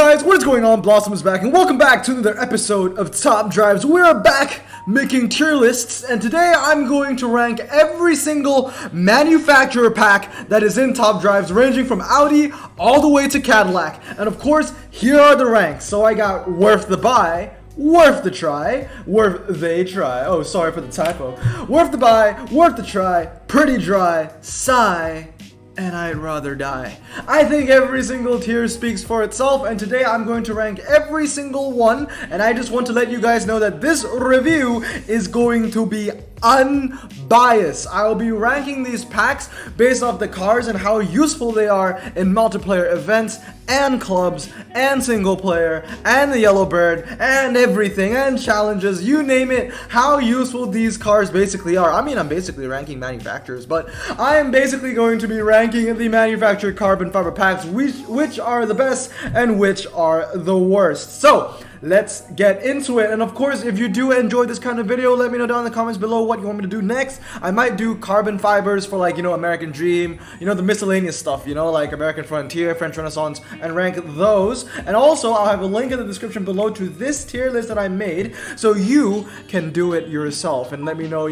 guys, what is going on? Blossom is back, and welcome back to another episode of Top Drives. We're back making tier lists, and today I'm going to rank every single manufacturer pack that is in Top Drives, ranging from Audi all the way to Cadillac. And of course, here are the ranks. So I got worth the buy, worth the try, worth they try. Oh, sorry for the typo. Worth the buy, worth the try, pretty dry, sigh, and I'd rather die. I think every single tier speaks for itself, and today I'm going to rank every single one, and I just want to let you guys know that this review is going to be unbiased. I will be ranking these packs based off the cars and how useful they are in multiplayer events and clubs and single player and the yellow bird and everything and challenges, you name it, how useful these cars basically are. I mean, I'm basically ranking manufacturers, but I am basically going to be ranking the manufactured carbon fiber packs, which are the best and which are the worst. So let's get into it. And of course, if you do enjoy this kind of video, let me know down in the comments below what you want me to do next. I might do carbon fibers for, like, American Dream, the miscellaneous stuff, like American Frontier, French Renaissance, and rank those. And also, I'll have a link in the description below to this tier list that I made, so you can do it yourself and let me know,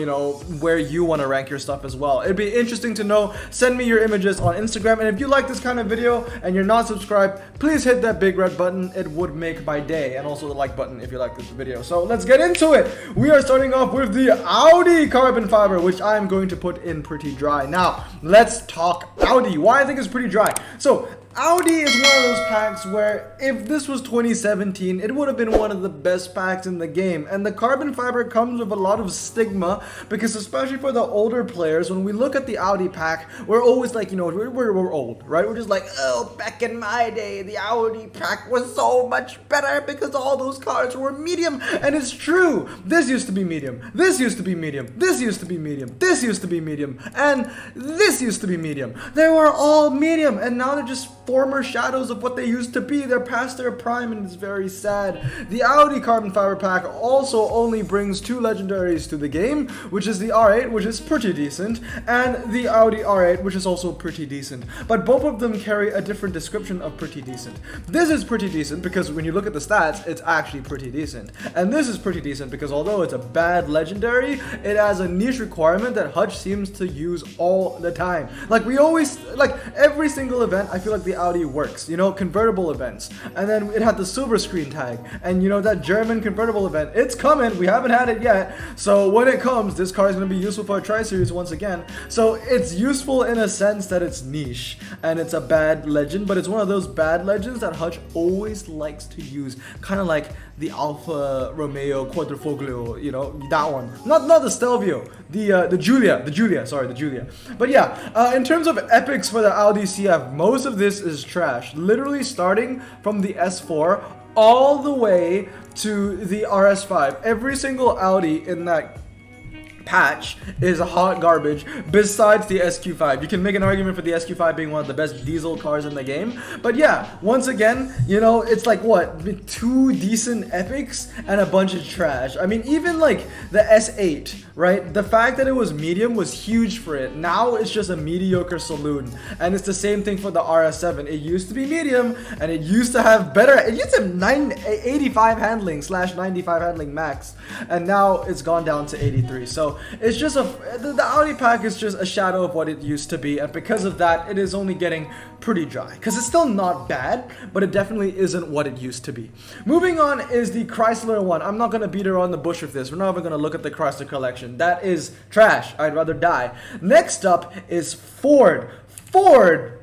where you want to rank your stuff as well. It'd be interesting to know. Send me your images on Instagram, and if you like this kind of video and you're not subscribed, please hit that big red button. It would make my day. And also the like button if you like this video. So let's get into it. We are starting off with the Audi carbon fiber, which I'm going to put in pretty dry. Now let's talk Audi. Why I think it's pretty dry. So Audi is one of those packs where if this was 2017, it would have been one of the best packs in the game. And the carbon fiber comes with a lot of stigma because, especially for the older players, when we look at the Audi pack, we're always like, we're old, right? We're just like, oh, back in my day, the Audi pack was so much better because all those cars were medium. And it's true. This used to be medium. This used to be medium. This used to be medium. This used to be medium. And this used to be medium. They were all medium. And now they're just former shadows of what they used to be. They're past their prime, and it's very sad. The Audi carbon fiber pack also only brings two legendaries to the game, which is the R8, which is pretty decent, and the Audi R8, which is also pretty decent. But both of them carry a different description of pretty decent. This is pretty decent because when you look at the stats, it's actually pretty decent. And this is pretty decent because although it's a bad legendary, it has a niche requirement that Hutch seems to use all the time. Like every single event, I feel like the Audi works, convertible events, and then it had the silver screen tag, and that German convertible event, it's coming. We haven't had it yet, so when it comes, this car is going to be useful for a tri-series once again. So it's useful in a sense that it's niche and it's a bad legend, but it's one of those bad legends that Hutch always likes to use, kind of like the Alfa Romeo Quadrifoglio, that one, not the Stelvio, the Giulia. But yeah, in terms of epics for the Audi CF, most of this is trash, literally starting from the S4 all the way to the RS5. Every single Audi in that patch is hot garbage besides the SQ5. You can make an argument for the SQ5 being one of the best diesel cars in the game, but yeah, once again, it's like what, two decent epics and a bunch of trash. I mean, even like the S8, right? The fact that it was medium was huge for it. Now it's just a mediocre saloon, and it's the same thing for the RS7. It used to be medium, and it used to have better, it used to have 85 handling / 95 handling max, and now it's gone down to 83. So it's just the Audi pack is just a shadow of what it used to be, and because of that, it is only getting pretty dry. Because it's still not bad, but it definitely isn't what it used to be. Moving on is the Chrysler one. I'm not gonna beat around the bush with this. We're not even gonna look at the Chrysler collection. That is trash. I'd rather die. Next up is Ford. Ford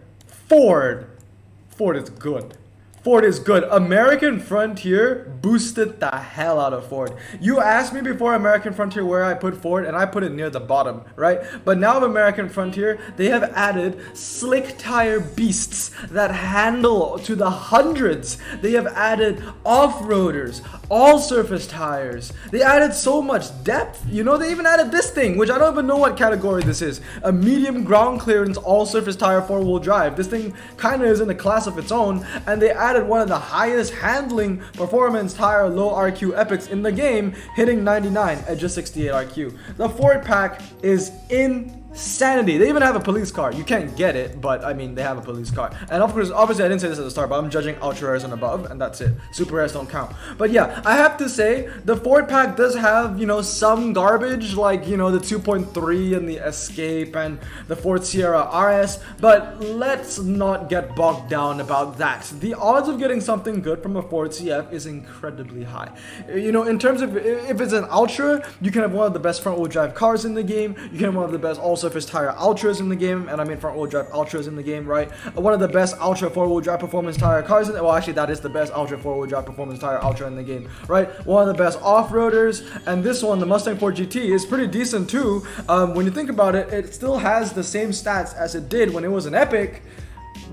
is good. Ford is good. American Frontier boosted the hell out of Ford. You asked me before American Frontier where I put Ford, and I put it near the bottom, right? But now of American Frontier, they have added slick tire beasts that handle to the hundreds. They have added off-roaders, all-surface tires. They added so much depth. They even added this thing, which I don't even know what category this is. A medium ground clearance all-surface tire 4-wheel drive. This thing kind of is in a class of its own, and they added one of the highest handling performance tire low RQ epics in the game, hitting 99 at just 68 RQ. The Ford pack is in Insanity. They even have a police car. You can't get it, but I mean, they have a police car. And of course, obviously, I didn't say this at the start, but I'm judging ultra rares and above, and that's it. Super rares don't count. But yeah, I have to say, the Ford pack does have, you know, some garbage, like, you know, the 2.3 and the Escape and the Ford Sierra RS, but let's not get bogged down about that. The odds of getting something good from a Ford CF is incredibly high. You know, in terms of, if it's an ultra, you can have one of the best front-wheel drive cars in the game. You can have one of the best all-surface tire ultras in the game, and I mean front-wheel drive ultras in the game, right? One of the best ultra four-wheel drive performance tire cars in the, well, actually, that is the best ultra four-wheel drive performance tire ultra in the game, right? One of the best off-roaders, and this one, the Mustang 4 GT, is pretty decent too. When you think about it, it still has the same stats as it did when it was an Epic,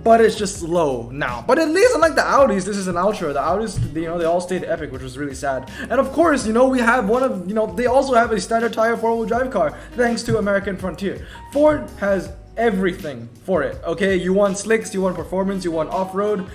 but it's just low now. But at least unlike the Audis, this is an ultra. The Audis, you know, they all stayed Epic, which was really sad. And of course, you know, we have one of, you know, they also have a standard tire four-wheel drive car, thanks to American Frontier. Ford has everything for it, okay? You want slicks, you want performance, you want off-road,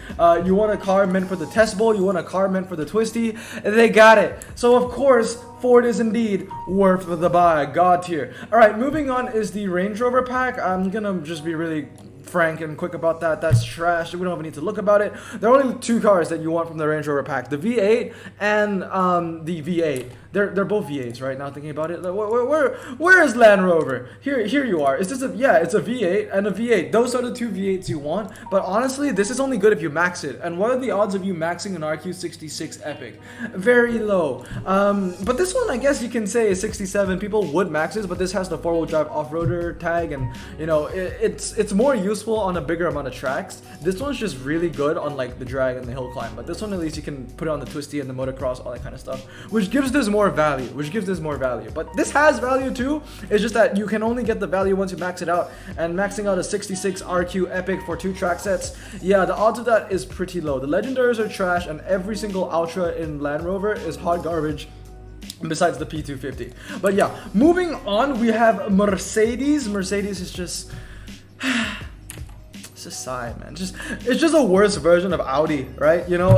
you want a car meant for the test bowl, you want a car meant for the twisty, they got it. So of course, Ford is indeed worth the buy, god tier. All right, moving on is the Range Rover pack. I'm gonna just be really frank and quick about that. That's trash. We don't even need to look about it. There are only two cars that you want from the Range Rover pack: the V8 and the V8. They're both V8s, right? Now thinking about it, where is Land Rover? Here you are. Is this a, yeah? It's a V8 and a V8. Those are the two V8s you want. But honestly, this is only good if you max it. And what are the odds of you maxing an RQ66 Epic? Very low. But this one, I guess you can say is 67. People would max it, but this has the four-wheel drive off-roader tag, and you know it's more useful on a bigger amount of tracks. This one's just really good on like the drag and the hill climb. But this one, at least you can put it on the twisty and the motocross, all that kind of stuff, which gives this more value. But this has value too. It's just that you can only get the value once you max it out, and maxing out a 66 RQ Epic for 2 track sets, yeah, the odds of that is pretty low. The legendaries are trash, and every single ultra in Land Rover is hot garbage, besides the P250. But yeah, moving on, we have Mercedes. Mercedes is just a sigh, man. It's just a worse version of Audi, right? You know,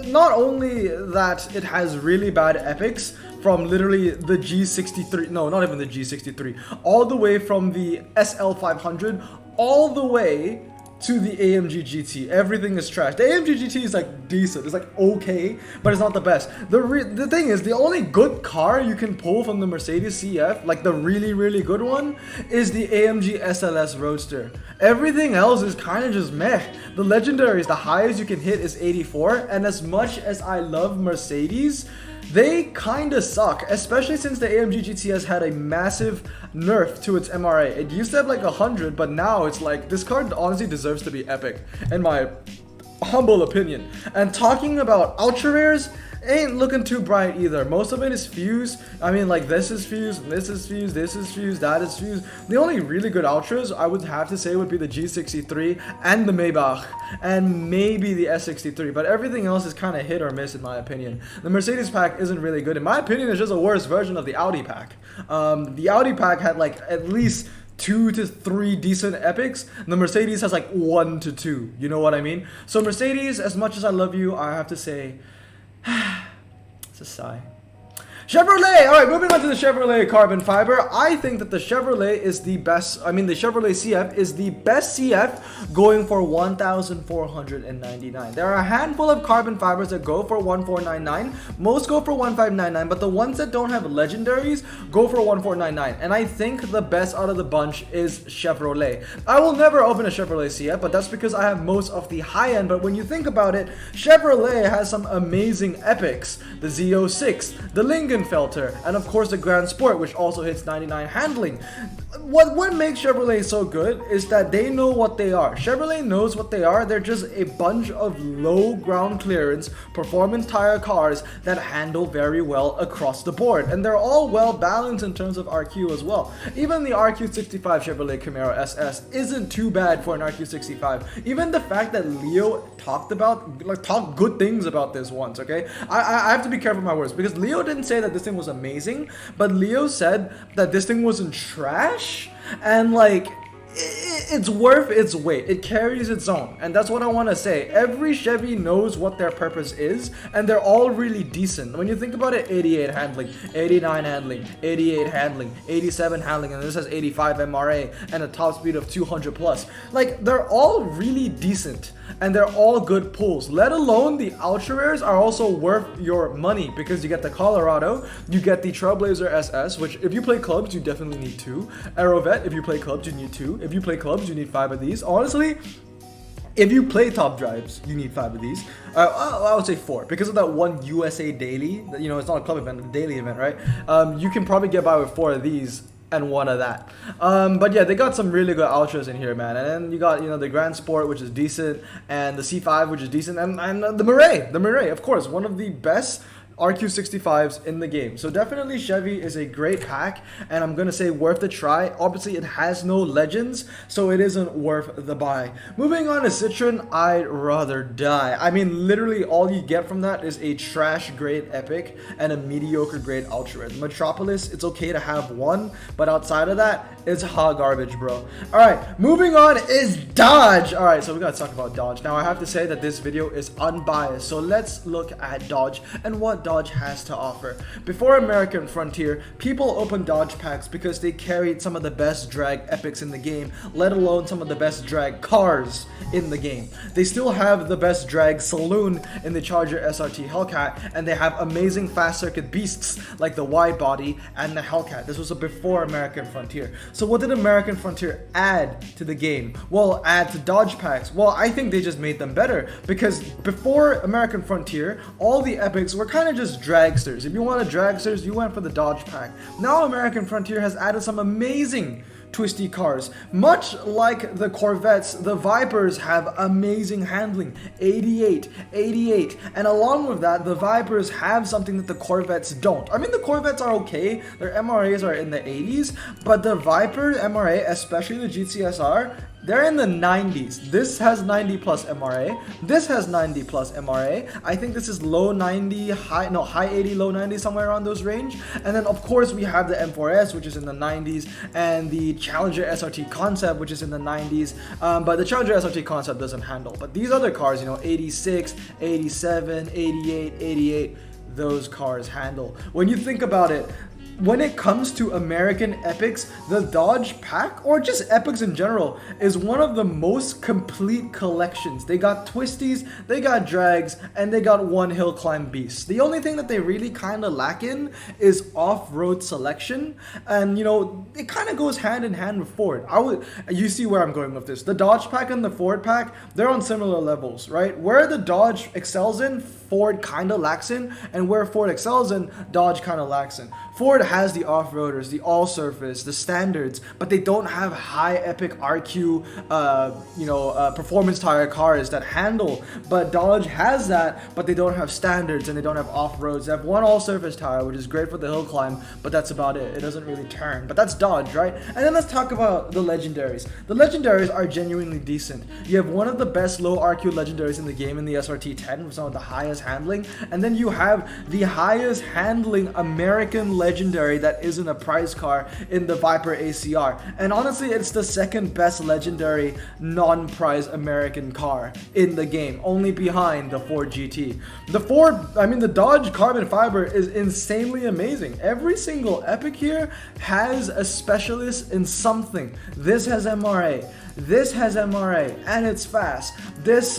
not only that it has really bad epics from literally the G63, no, not even the G63, all the way from the SL500 all the way to the AMG GT. Everything is trash. The AMG GT is like decent. It's like okay, but it's not the best. The thing is, the only good car you can pull from the Mercedes CF, like the really good one, is the AMG SLS Roadster. Everything else is kind of just meh. The legendaries, the highest you can hit is 84, and as much as I love Mercedes, they kinda suck, especially since the AMG GT has had a massive nerf to its MRA. It used to have like 100, but now it's like, this card honestly deserves to be epic, in my humble opinion. And talking about ultra rares, ain't looking too bright either. Most of it is fused. I mean, like, this is fused, this is fused, this is fused, that is fused. The only really good ultras I would have to say would be the G63 and the Maybach, and maybe the S63, but everything else is kind of hit or miss in my opinion. The Mercedes pack isn't really good. In my opinion, it's just a worse version of the Audi pack. The Audi pack had like at least 2 to 3 decent epics. The Mercedes has like 1 to 2. You know what I mean? So Mercedes, as much as I love you, I have to say, it's a sigh. Chevrolet! Alright, moving on to the Chevrolet carbon fiber. I think that the Chevrolet is the best, the Chevrolet CF is the best CF going for $1,499. There are a handful of carbon fibers that go for $1,499. Most go for $1,599, but the ones that don't have legendaries go for $1,499. And I think the best out of the bunch is Chevrolet. I will never open a Chevrolet CF, but that's because I have most of the high end. But when you think about it, Chevrolet has some amazing epics. The Z06, the Lingenfelter, and of course the Grand Sport, which also hits 99 handling. What makes Chevrolet so good is that they know what they are. Chevrolet knows what they are. They're just a bunch of low ground clearance performance tire cars that handle very well across the board, and they're all well balanced in terms of RQ as well. Even the RQ65 Chevrolet Camaro SS isn't too bad for an RQ65. Even the fact that Leo talked good things about this once, okay? I have to be careful with my words, because Leo didn't say that this thing was amazing, but Leo said that this thing wasn't trash, and like, it's worth its weight. It carries its own, and that's what I want to say. Every Chevy knows what their purpose is, and they're all really decent. When you think about it, 88 handling, 89 handling, 88 handling, 87 handling, and this has 85 MRA and a top speed of 200 plus. Like, they're all really decent, and they're all good pulls. Let alone the ultra rares are also worth your money, because you get the Colorado, you get the Trailblazer SS, which if you play clubs, you definitely need 2. Aerovet, if you play clubs, you need 2. If you play clubs, you need 5 of these. Honestly, if you play top drives, you need 5 of these. I would say 4, because of that one USA daily. You know, it's not a club event, a daily event, right? You can probably get by with 4 of these and 1 of that. But yeah, they got some really good ultras in here, man. And then you got, you know, the Grand Sport, which is decent, and the C5, which is decent, and the Mirai, of course, one of the best RQ65s in the game. So definitely Chevy is a great pack, and I'm gonna say worth the try. Obviously it has no legends, so it isn't worth the buy. Moving on to Citroen, I'd rather die. I mean, literally all you get from that is a trash grade Epic and a mediocre grade Ultra Red. Metropolis, it's okay to have 1, but outside of that, it's hot garbage, bro. Alright, moving on is Dodge. Alright, so we gotta talk about Dodge. Now I have to say that this video is unbiased, so let's look at Dodge and what Dodge has to offer. Before American Frontier, people opened Dodge packs because they carried some of the best drag epics in the game, let alone some of the best drag cars in the game. They still have the best drag saloon in the Charger SRT Hellcat, and they have amazing fast circuit beasts like the wide body and the Hellcat. This was a before American Frontier. So what did American Frontier add to the game? Well, add to Dodge packs. Well, I think they just made them better, because before American Frontier, all the epics were kind of just dragsters. If you wanted dragsters, you went for the Dodge pack. Now American Frontier has added some amazing twisty cars. Much like the Corvettes, the Vipers have amazing handling, 88, 88, and along with that, the Vipers have something that the Corvettes don't. I mean, the Corvettes are okay, their MRAs are in the 80s, but the Viper MRA, especially the GTSR, they're in the 90s. This has 90 plus MRA. This has 90 plus MRA. I think this is low 90, high 80, low 90, somewhere around those range. And then of course we have the M4S, which is in the 90s, and the Challenger SRT Concept, which is in the 90s. But the Challenger SRT Concept doesn't handle. But these other cars, you know, 86, 87, 88, 88, those cars handle. When you think about it, when it comes to American epics, the Dodge pack, or just epics in general, is one of the most complete collections. They got twisties, they got drags, and they got one hill climb beasts. The only thing that they really kind of lack in is off-road selection, and you know, it kind of goes hand in hand with Ford. You see where I'm going with this. The Dodge pack and the Ford pack, they're on similar levels, right? Where the Dodge excels in, Ford kind of lacks in, and where Ford excels in, Dodge kind of lacks in. Ford has the off-roaders, the all-surface, the standards, but they don't have high epic RQ, performance tire cars that handle. But Dodge has that, but they don't have standards and they don't have off-roads. They have one all-surface tire, which is great for the hill climb, but that's about it. It doesn't really turn. But that's Dodge, right? And then let's talk about the legendaries. The legendaries are genuinely decent. You have one of the best low RQ legendaries in the game in the SRT10 with some of the highest handling, and then you have the highest handling American legendary that isn't a prize car in the Viper ACR. And honestly, it's the second best legendary non-prize American car in the game, only behind the Ford GT. The Dodge carbon fiber is insanely amazing. Every single epic here has a specialist in something. This has MRA. This has MRA and it's fast. This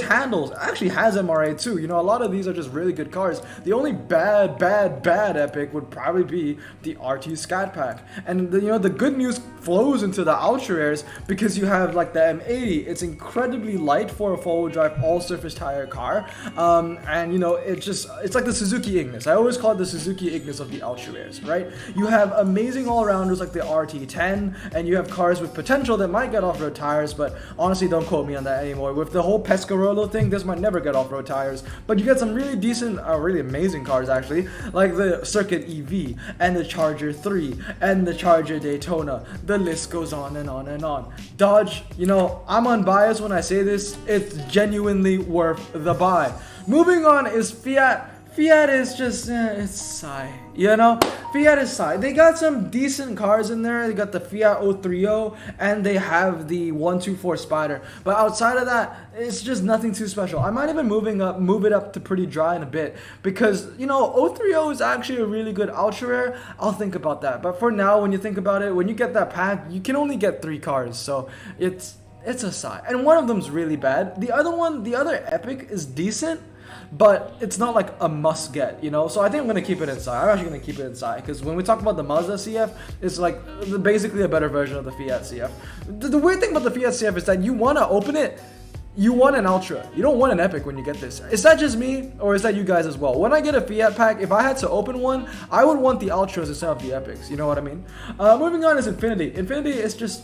handles actually has MRA too. You know, a lot of these are just really good cars. The only bad epic would probably be the RT Scat Pack. And the good news flows into the ultra rares because you have like the M80. It's incredibly light for a four-wheel drive all-surface tire car. And you know, it's like the Suzuki Ignis. I always call it the Suzuki Ignis of the ultra rares, right? You have amazing all-rounders like the RT10, and you have cars with potential that might get off-road tires, but honestly don't quote me on that anymore. With the whole Pescarolo thing, this might never get off-road tires, but you get some really decent, really amazing cars actually, like the Circuit EV and the Charger 3 and the Charger Daytona. The list goes on and on and on. Dodge, you know, I'm unbiased when I say this, it's genuinely worth the buy. Moving on is Fiat. Fiat is just, it's sigh. You know, Fiat is sigh. They got some decent cars in there. They got the Fiat 030 and they have the 124 Spider. But outside of that, it's just nothing too special. I might even move it up to pretty dry in a bit because, you know, 030 is actually a really good ultra rare. I'll think about that. But for now, when you think about it, when you get that pack, you can only get 3 cars. So it's a sigh. And one of them's really bad. The other Epic is decent, but it's not like a must get, you know? So I think I'm going to keep it inside. I'm actually going to keep it inside because when we talk about the Mazda CF, it's like basically a better version of the Fiat CF. The weird thing about the Fiat CF is that you want to open it, you want an Ultra. You don't want an Epic when you get this. Is that just me or is that you guys as well? When I get a Fiat pack, if I had to open one, I would want the Ultras instead of the Epics. You know what I mean? Moving on is Infinity. Infinity is just...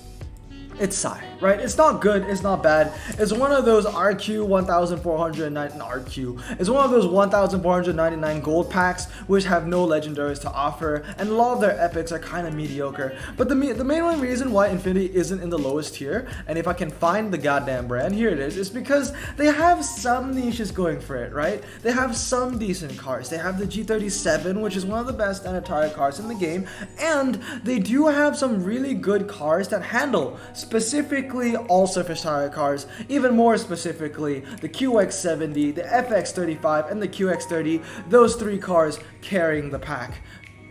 it's sigh, right? It's not good, it's not bad. It's one of those RQ 1499 RQ. It's one of those 1499 gold packs which have no legendaries to offer, and a lot of their epics are kind of mediocre. But the main reason why Infinity isn't in the lowest tier, and if I can find the goddamn brand, here it is because they have some niches going for it, right? They have some decent cars. They have the G37, which is one of the best Anatara cars in the game, and they do have some really good cars that handle, specifically all surface tire cars, even more specifically the QX70, the FX35, and the QX30, those 3 cars carrying the pack.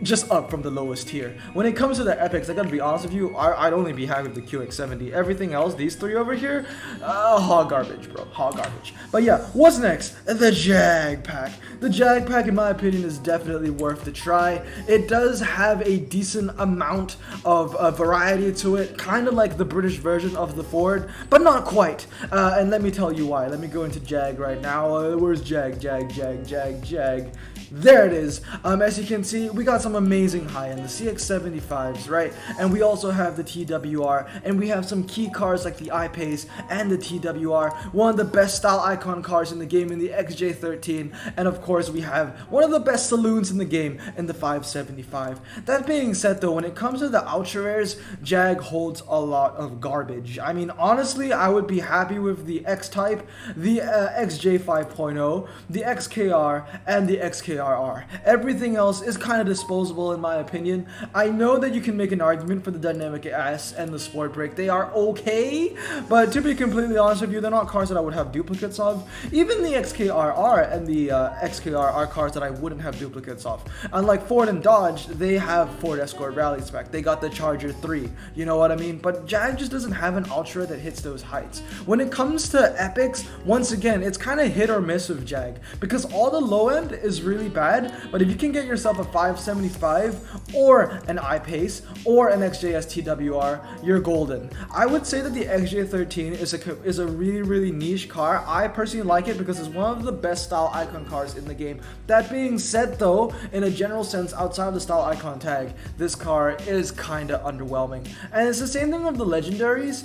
Just up from the lowest tier. When it comes to the epics, I gotta be honest with you, I'd only be happy with the QX70. Everything else, these 3 over here, hot garbage, bro. Hot garbage. But yeah, what's next? The Jag pack. The Jag pack, in my opinion, is definitely worth the try. It does have a decent amount of variety to it, kind of like the British version of the Ford, but not quite. And let me tell you why. Let me go into Jag right now. Where's Jag? Jag. There it is. As you can see, we got some amazing high-end, the CX-75s, right? And we also have the TWR, and we have some key cars like the I-Pace and the TWR, one of the best style icon cars in the game in the XJ13, and of course we have one of the best saloons in the game in the 575. That being said though, when it comes to the ultra rares, Jag holds a lot of garbage. I mean, honestly, I would be happy with the X-Type, the XJ 5.0, the XKR, and the XKRR. Everything else is kind of disposable in my opinion. I know that you can make an argument for the Dynamic S and the Sport Brake. They are okay, but to be completely honest with you, they're not cars that I would have duplicates of. Even the XKRR and the XKR are cars that I wouldn't have duplicates of. Unlike Ford and Dodge, they have Ford Escort Rally spec. They got the Charger 3, you know what I mean? But Jag just doesn't have an Ultra that hits those heights. When it comes to epics, once again, it's kind of hit or miss with Jag because all the low end is really bad, but if you can get yourself a 575 or an I-Pace or an XJS TWR, you're golden. I would say that the XJ13 is a really niche car. I personally like it because it's one of the best style icon cars in the game. That being said though, in a general sense, outside of the style icon tag, this car is kind of underwhelming. And it's the same thing with the legendaries.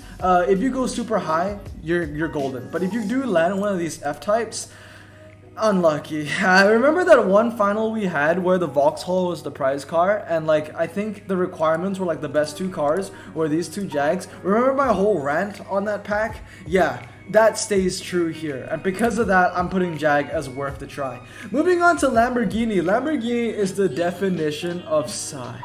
If you go super high, you're golden. But if you do land one of these F-types, unlucky. I remember that one final we had where the Vauxhall was the prize car, and like I think the requirements were like the best 2 cars were these 2 Jags. Remember my whole rant on that pack? Yeah, that stays true here, and because of that, I'm putting Jag as worth the try. Moving on to Lamborghini. Lamborghini is the definition of sigh.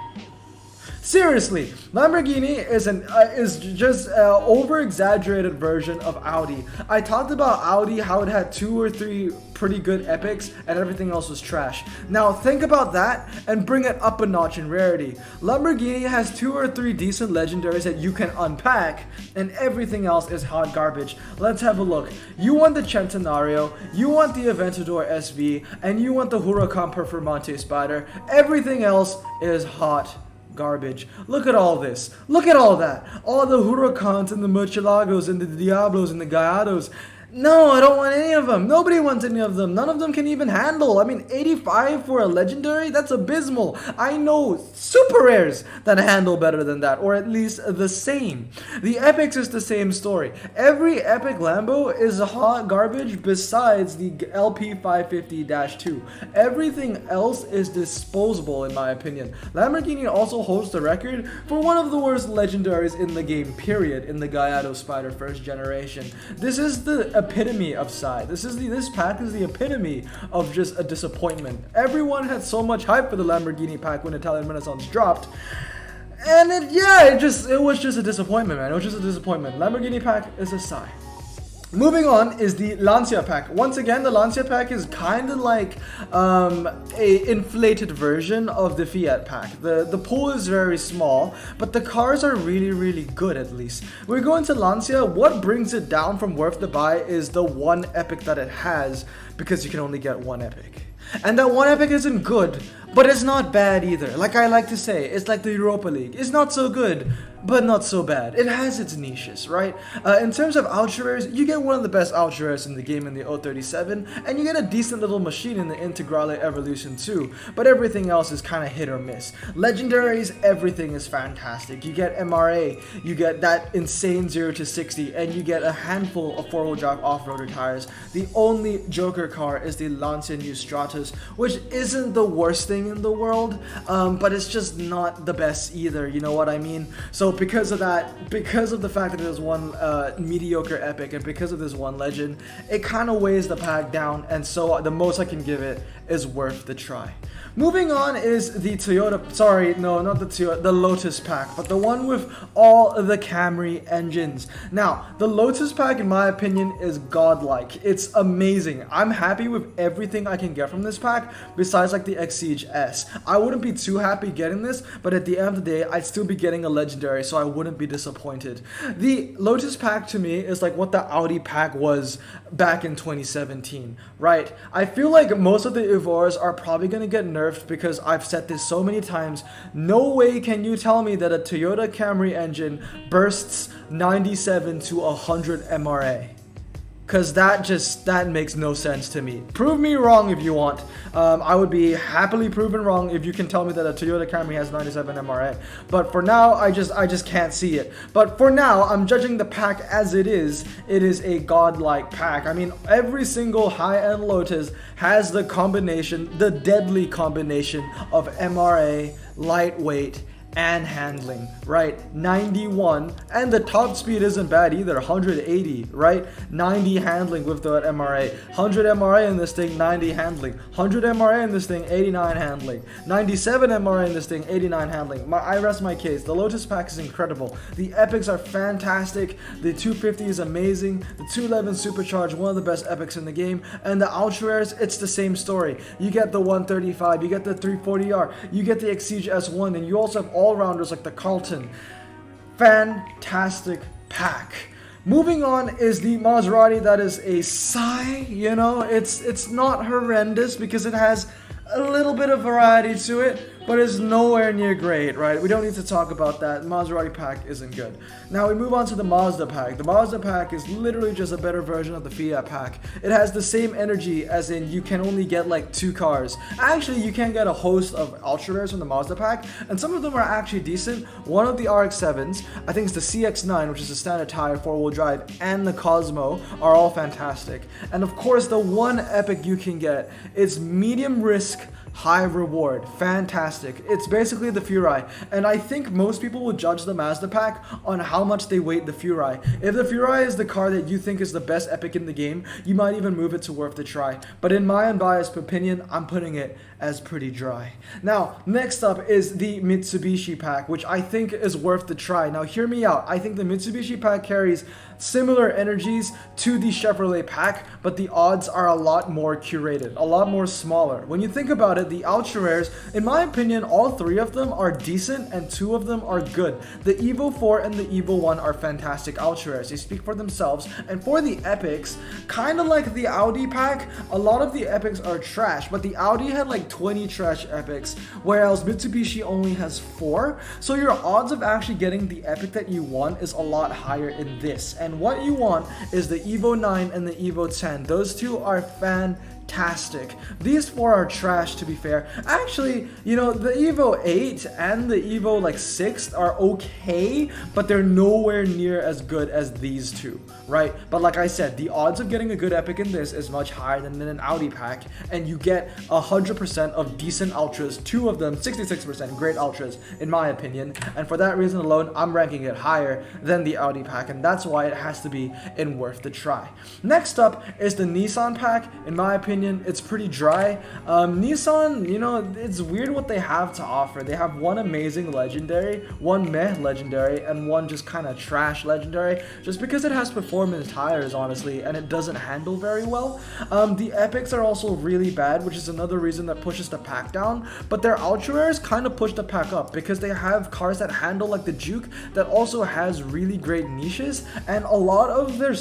Seriously, Lamborghini is just an over-exaggerated version of Audi. I talked about Audi, how it had 2 or 3 pretty good epics and everything else was trash. Now think about that and bring it up a notch in rarity. Lamborghini has 2 or 3 decent legendaries that you can unpack and everything else is hot garbage. Let's have a look. You want the Centenario, you want the Aventador SV, and you want the Huracan Performante Spider. Everything else is hot garbage. Look at all this. Look at all that. All the Huracans and the Murcielagos and the Diablos and the Gallardos. No, I don't want any of them. Nobody wants any of them. None of them can even handle. I mean, 85 for a legendary? That's abysmal. I know super rares that handle better than that, or at least the same. The epics is the same story. Every epic Lambo is hot garbage besides the LP550-2. Everything else is disposable in my opinion. Lamborghini also holds the record for one of the worst legendaries in the game, period, in the Gallardo Spider first generation. This is the epitome of sigh. This pack is the epitome of just a disappointment. Everyone had so much hype for the Lamborghini pack when Italian Renaissance dropped. And it was just a disappointment, man. It was just a disappointment. Lamborghini pack is a sigh. Moving on is the Lancia pack. Once again, the Lancia pack is kind of like a inflated version of the Fiat pack. The pool is very small, but the cars are really, really good at least. We're going to Lancia. What brings it down from worth the buy is the one epic that it has, because you can only get one epic. And that one epic isn't good, but it's not bad either. Like I like to say, it's like the Europa League. It's not so good, but not so bad. It has its niches, right? In terms of ultra rares, you get one of the best ultra rares in the game in the 037, and you get a decent little machine in the Integrale Evolution too, but everything else is kind of hit or miss. Legendaries, everything is fantastic. You get MRA, you get that insane 0 to 60, and you get a handful of four-wheel drive off-roader tires. The only Joker car is the Lancia New Stratus, which isn't the worst thing in the world, but it's just not the best either, you know what I mean? So because of that, because of the fact that there's one mediocre epic, and because of this one legend, it kind of weighs the pack down, and so the most I can give it is worth the try. Moving on is the Toyota, sorry, no, not the Toyota, the Lotus Pack, but the one with all of the Camry engines. Now, the Lotus Pack, in my opinion, is godlike. It's amazing. I'm happy with everything I can get from this pack, besides like the Exige S. I wouldn't be too happy getting this, but at the end of the day, I'd still be getting a legendary, so I wouldn't be disappointed. The Lotus Pack to me is like what the Audi Pack was back in 2017, right? I feel like most of the Evores are probably going to get nerfed because I've said this so many times. No way can you tell me that a Toyota Camry engine bursts 97 to 100 MRA. Because that makes no sense to me. Prove me wrong if you want. I would be happily proven wrong if you can tell me that a Toyota Camry has 97 MRA. But for now, I just can't see it. But for now, I'm judging the pack as it is. It is a godlike pack. I mean, every single high-end Lotus has the combination, the deadly combination of MRA, lightweight, and handling, right? 91, and the top speed isn't bad either, 180, right? 90 handling with that MRA, 100 MRA in this thing, 90 handling, 100 MRA in this thing, 89 handling, 97 MRA in this thing, 89 handling. I rest my case. The Lotus Pack is incredible. The epics are fantastic. The 250 is amazing. The 211 Supercharged, one of the best epics in the game. And the ultra rares, it's the same story. You get the 135, you get the 340R, you get the Exige S1, and you also have all-rounders like the Carlton. Fantastic pack. Moving on is the Maserati. That is a sigh, you know. It's not horrendous because it has a little bit of variety to it, but it's nowhere near great, right? We don't need to talk about that. Maserati pack isn't good. Now we move on to the Mazda pack. The Mazda pack is literally just a better version of the Fiat pack. It has the same energy, as in you can only get like 2 cars. Actually, you can get a host of ultra rares from the Mazda pack, and some of them are actually decent. One of the RX-7s, I think it's the CX-9, which is a standard tire 4-wheel drive, and the Cosmo are all fantastic. And of course, the one epic you can get is medium risk, high reward. Fantastic. It's basically the Furai, and I think most people will judge the Mazda pack on how much they weight the Furai. If the Furai is the car that you think is the best epic in the game, you might even move it to worth the try. But in my unbiased opinion, I'm putting it as pretty dry. Now, next up is the Mitsubishi pack, which I think is worth the try. Now, hear me out. I think the Mitsubishi pack carries similar energies to the Chevrolet pack, but the odds are a lot more curated, a lot more smaller. When you think about it, the ultra rares, in my opinion, all 3 of them are decent and 2 of them are good. The Evo 4 and the Evo 1 are fantastic ultra rares. They speak for themselves. And for the epics, kind of like the Audi pack, a lot of the epics are trash, but the Audi had like 20 trash epics, whereas Mitsubishi only has 4. So your odds of actually getting the epic that you want is a lot higher in this. And what you want is the Evo 9 and the Evo 10. Those 2 are fantastic. fantastic. These four are trash, to be fair. Actually, you know, the Evo 8 and the Evo like 6 are okay, but they're nowhere near as good as these two, right? But like I said, the odds of getting a good epic in this is much higher than in an Audi pack, and you get 100% of decent ultras, two of them 66% great ultras in my opinion, and for that reason alone, I'm ranking it higher than the Audi pack, and that's why it has to be in worth the try. Next up is the Nissan pack. In my opinion, it's pretty dry. Nissan, you know, it's weird what they have to offer. They have one amazing legendary, one meh legendary, and one just kind of trash legendary, just because it has performance tires, honestly, and it doesn't handle very well. The epics are also really bad, which is another reason that pushes the pack down, but their ultra rares kind of push the pack up because they have cars that handle like the Juke that also has really great niches, and a lot of their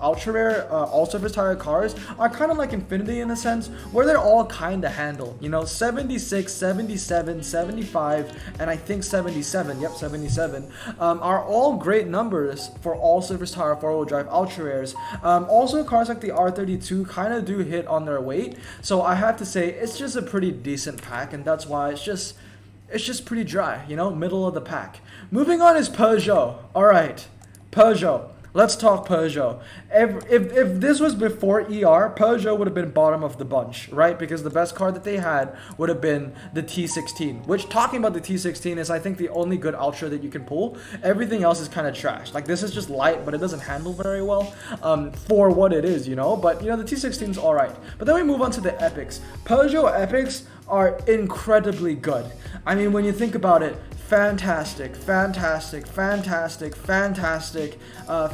ultra rare all-surface tire cars are kind of like Infinity in a sense, where they're all kind of handle, you know, 76, 77, 75, and I think 77, yep, 77, are all great numbers for all-surface tire four-wheel drive ultra rares. Also, cars like the R32 kind of do hit on their weight, so I have to say it's just a pretty decent pack, and that's why it's just pretty dry, you know, middle of the pack. Moving on is Peugeot. All right, Peugeot. Let's talk Peugeot. If this was before ER, Peugeot would have been bottom of the bunch, right? Because the best car that they had would have been the T16, which, talking about the T16, is I think the only good ultra that you can pull. Everything else is kind of trash. Like, this is just light, but it doesn't handle very well for what it is, you know? But, you know, the T16 is all right. But then we move on to the epics. Peugeot epics are incredibly good. I mean, when you think about it, fantastic, fantastic, fantastic, fantastic,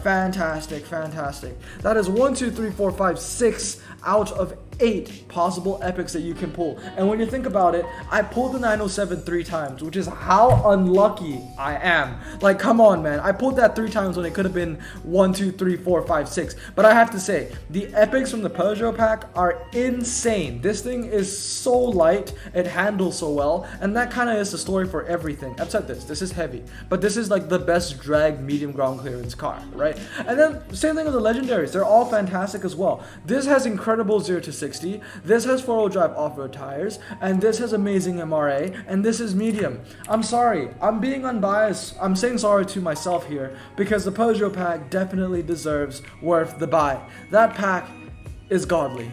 fantastic, fantastic. That is 1, 2, 3, 4, 5, 6 out of 8 possible epics that you can pull. And when you think about it, I pulled the 907 3 times, which is how unlucky I am. Like, come on, man. I pulled that 3 times when it could have been 1, 2, 3, 4, 5, 6. But I have to say, the epics from the Peugeot pack are insane. This thing is so light, it handles so well, and that kind of is the story for everything. I've said this is heavy, but this is like the best drag medium ground clearance car, right? And then same thing with the legendaries. They're all fantastic as well. This has incredible 0 to 60. This has four-wheel drive off-road tires, and this has amazing MRA, and this is medium. I'm sorry, I'm being unbiased. I'm saying sorry to myself here, because the Peugeot pack definitely deserves worth the buy. That pack is godly.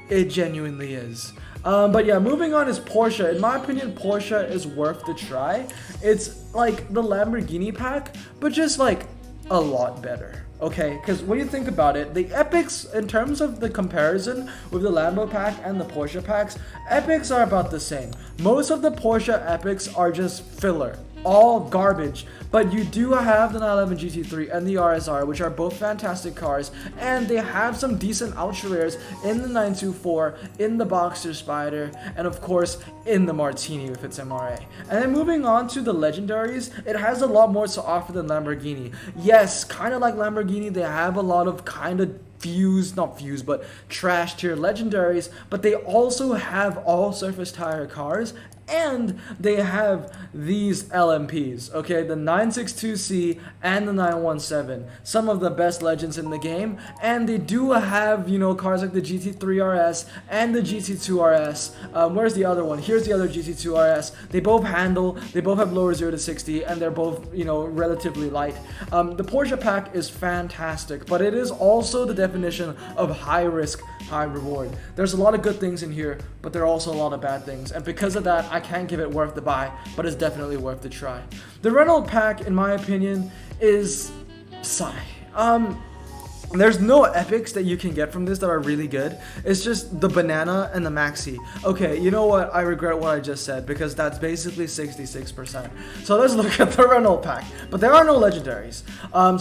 It genuinely is. But yeah, moving on is Porsche. In my opinion, Porsche is worth the try. It's like the Lamborghini pack, but just like a lot better. Okay, because when you think about it, the epics, in terms of the comparison with the Lambo pack and the Porsche packs, epics are about the same. Most of the Porsche epics are just filler, all garbage, but you do have the 911 GT3 and the RSR, which are both fantastic cars, and they have some decent ultra rares in the 924, in the Boxster Spider, and of course in the Martini with its MRA. And then moving on to the legendaries, it has a lot more to offer than Lamborghini. Yes, kind of like Lamborghini, they have a lot of kind of but trash tier legendaries, but they also have all surface tire cars, and they have these LMPs, okay, the 962C and the 917, some of the best legends in the game, and they do have, you know, cars like the GT3 RS and the GT2 RS. Where's the other one? Here's the other GT2 RS. They both handle, they both have lower 0 to 60, and they're both, you know, relatively light. The Porsche pack is fantastic, but it is also the definition of high risk, high reward. There's a lot of good things in here, but there are also a lot of bad things, and because of that, I can't give it worth the buy, but it's definitely worth the try. The Renault pack, in my opinion, is sigh. There's no epics that you can get from this that are really good. It's just the banana and the maxi. Okay, you know what? I regret what I just said, because that's basically 66%. So let's look at the Renault pack. But there are no legendaries.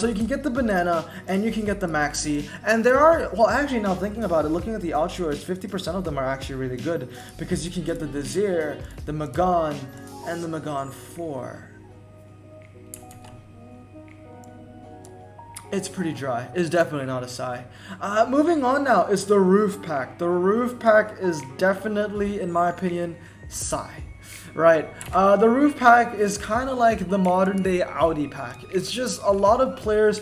So you can get the banana and you can get the maxi. And there are, well, actually, now thinking about it, looking at the ultras, 50% of them are actually really good, because you can get the Desire, the Megane, and the Megane 4. It's pretty dry. It's definitely not a sigh. Moving on now is the roof pack. The roof pack is definitely, in my opinion, sigh. Right. The roof pack is kind of like the modern day Audi pack. It's just a lot of players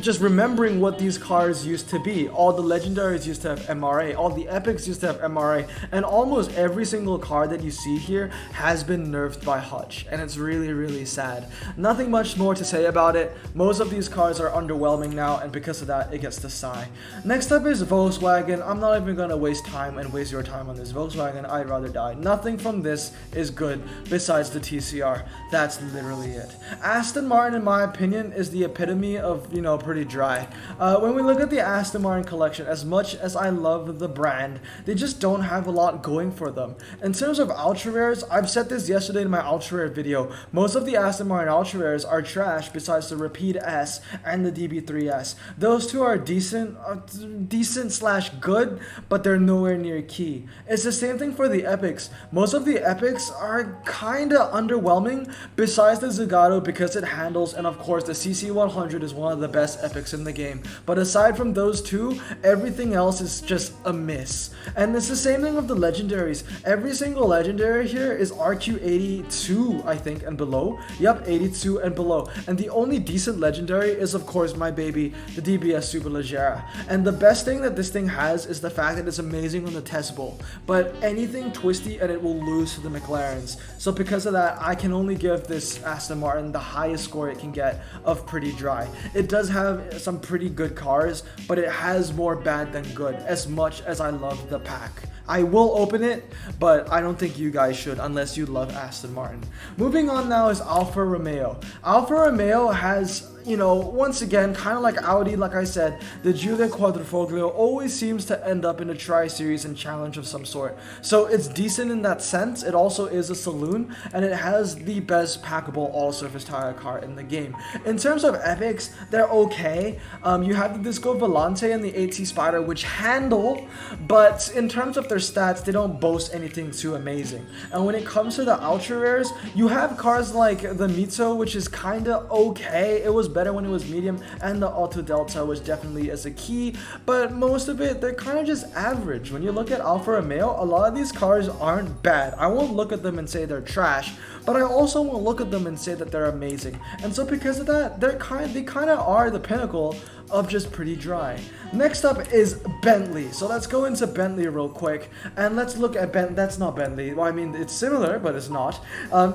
just remembering what these cars used to be. All the legendaries used to have MRA, all the epics used to have MRA, and almost every single car that you see here has been nerfed by Hutch, and it's really, really sad. Nothing much more to say about it. Most of these cars are underwhelming now, and because of that, it gets to sigh. Next up is Volkswagen. I'm not even gonna waste time and waste your time on this Volkswagen. I'd rather die. Nothing from this is good besides the TCR. That's literally it. Aston Martin, in my opinion, is the epitome of, you know, pretty dry. When we look at the Aston Martin collection, as much as I love the brand, they just don't have a lot going for them. In terms of ultra rares, I've said this yesterday in my ultra rare video. Most of the Aston Martin ultra rares are trash besides the Rapide S and the DB3S. Those two are decent slash good, but they're nowhere near key. It's the same thing for the epics. Most of the epics are kinda underwhelming besides the Zagato because it handles, and of course the CC100 is one of the best epics in the game. But aside from those two, everything else is just a miss. And it's the same thing with the legendaries. Every single legendary here is RQ82, I think, and below. Yep, 82 and below. And the only decent legendary is, of course, my baby, the DBS Superleggera. And the best thing that this thing has is the fact that it's amazing on the test bowl. But anything twisty and it will lose to the McLarens. So because of that, I can only give this Aston Martin the highest score it can get of pretty dry. It does have some pretty good cars, but it has more bad than good, as much as I love the pack. I will open it, but I don't think you guys should unless you love Aston Martin. Moving on now is Alfa Romeo. Alfa Romeo has, you know, once again, kind of like Audi, like I said, the Giulia Quadrifoglio always seems to end up in a tri-series and challenge of some sort. So it's decent in that sense. It also is a saloon, and it has the best packable all-surface tire car in the game. In terms of epics, they're okay. You have the Disco Volante and the 8T Spider, which handle, but in terms of their stats, they don't boast anything too amazing. And when it comes to the ultra rares, you have cars like the Mito, which is kind of okay. It was better when it was medium, and the Auto Delta, which definitely is a key, but most of it, they're kind of just average. When you look at Alfa Romeo, a lot of these cars aren't bad. I won't look at them and say they're trash, but I also won't look at them and say that they're amazing. And so because of that, they kind of are the pinnacle of just pretty dry. Next up is Bentley. So let's go into Bentley real quick, and let's look at that's not Bentley. Well, I mean, it's similar, but it's not.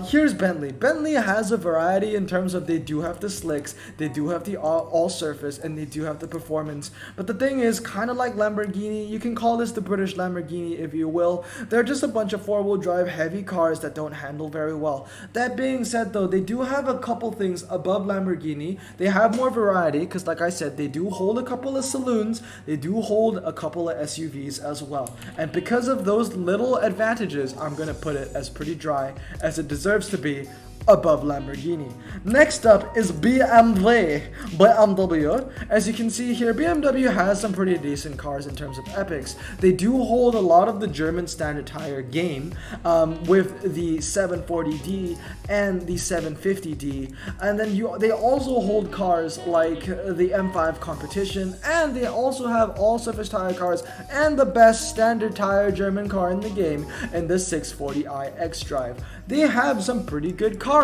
Here's Bentley. Bentley has a variety in terms of they do have the slicks, they do have the all surface, and they do have the performance. But the thing is, kind of like Lamborghini, you can call this the British Lamborghini if you will. They're just a bunch of four-wheel drive heavy cars that don't handle very well. That being said though, they do have a couple things above Lamborghini. They have more variety because, like I said, they do hold a couple of saloons, they do hold a couple of SUVs as well. And because of those little advantages, I'm going to put it as pretty dry as it deserves to be, above Lamborghini. Next up is BMW. As you can see here, BMW has some pretty decent cars in terms of epics. They do hold a lot of the German standard tire game with the 740D and the 750D, and then they also hold cars like the M5 Competition, and they also have all surface tire cars and the best standard tire German car in the game in the 640i X-Drive. They have some pretty good cars.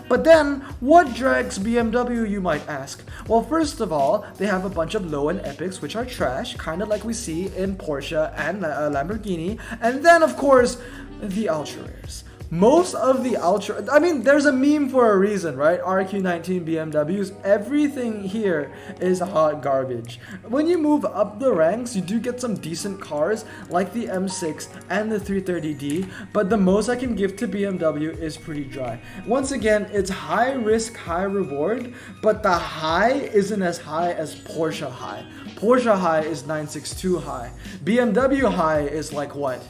But then, what drags BMW, you might ask? Well, first of all, they have a bunch of low-end epics which are trash, kind of like we see in Porsche and Lamborghini. And then, of course, the ultra rares. Most of the ultra, I mean, there's a meme for a reason, right? RQ19 BMWs, everything here is hot garbage. When you move up the ranks, you do get some decent cars like the M6 and the 330D, but the most I can give to BMW is pretty dry. Once again, it's high risk, high reward, but the high isn't as high as Porsche high. Porsche high is 962 high. BMW high is like what?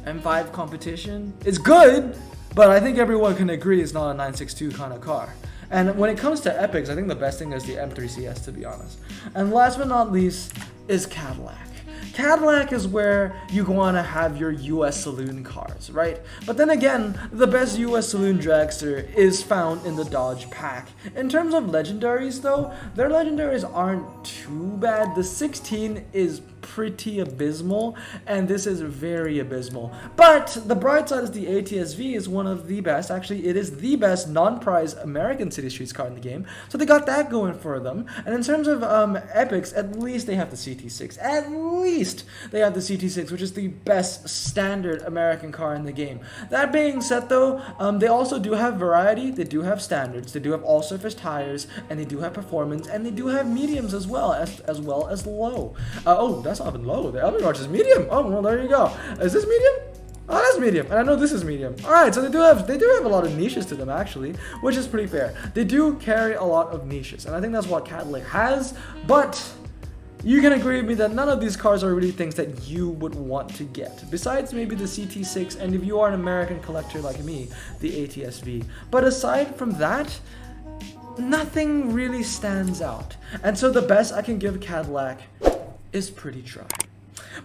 M5 Competition? It's good, but I think everyone can agree it's not a 962 kind of car. And when it comes to epics, I think the best thing is the M3 CS, to be honest. And last but not least is Cadillac. Cadillac is where you want to have your US saloon cars, right? But then again, the best US saloon dragster is found in the Dodge Pack. In terms of legendaries though, their legendaries aren't too bad. The 16 is pretty abysmal, and this is very abysmal. But the bright side is the ATS-V is one of the best, actually it is the best non-prize American city streets car in the game, so they got that going for them. And in terms of epics, at least they have the CT6, at least they have the CT6, which is the best standard American car in the game. That being said though, they also do have variety, they do have standards, they do have all surface tires, and they do have performance, and they do have mediums as well as low. Oh, that's not even low. The Elder Arch is medium. Oh, well, there you go. Is this medium? Oh, that's medium, and I know this is medium. All right, so they do have a lot of niches to them actually, which is pretty fair. They do carry a lot of niches, and I think that's what Cadillac has. But you can agree with me that none of these cars are really things that you would want to get, besides maybe the CT6, and if you are an American collector like me, the ATS-V. But aside from that, nothing really stands out, and so the best I can give Cadillac is pretty dry.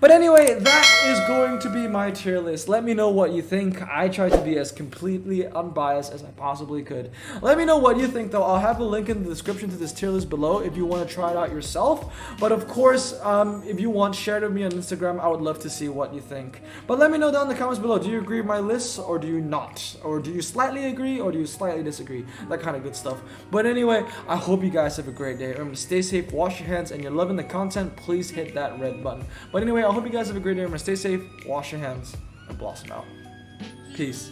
But anyway, that is going to be my tier list. Let me know what you think. I tried to be as completely unbiased as I possibly could. Let me know what you think though. I'll have a link in the description to this tier list below if you want to try it out yourself. But of course, if you want, share it with me on Instagram. I would love to see what you think. But let me know down in the comments below. Do you agree with my list or do you not? Or do you slightly agree or do you slightly disagree? That kind of good stuff. But anyway, I hope you guys have a great day. Remember to stay safe, wash your hands, and you're loving the content, please hit that red button. But anyway, I hope you guys have a great day. Remember, stay safe, wash your hands, and blossom out. Peace.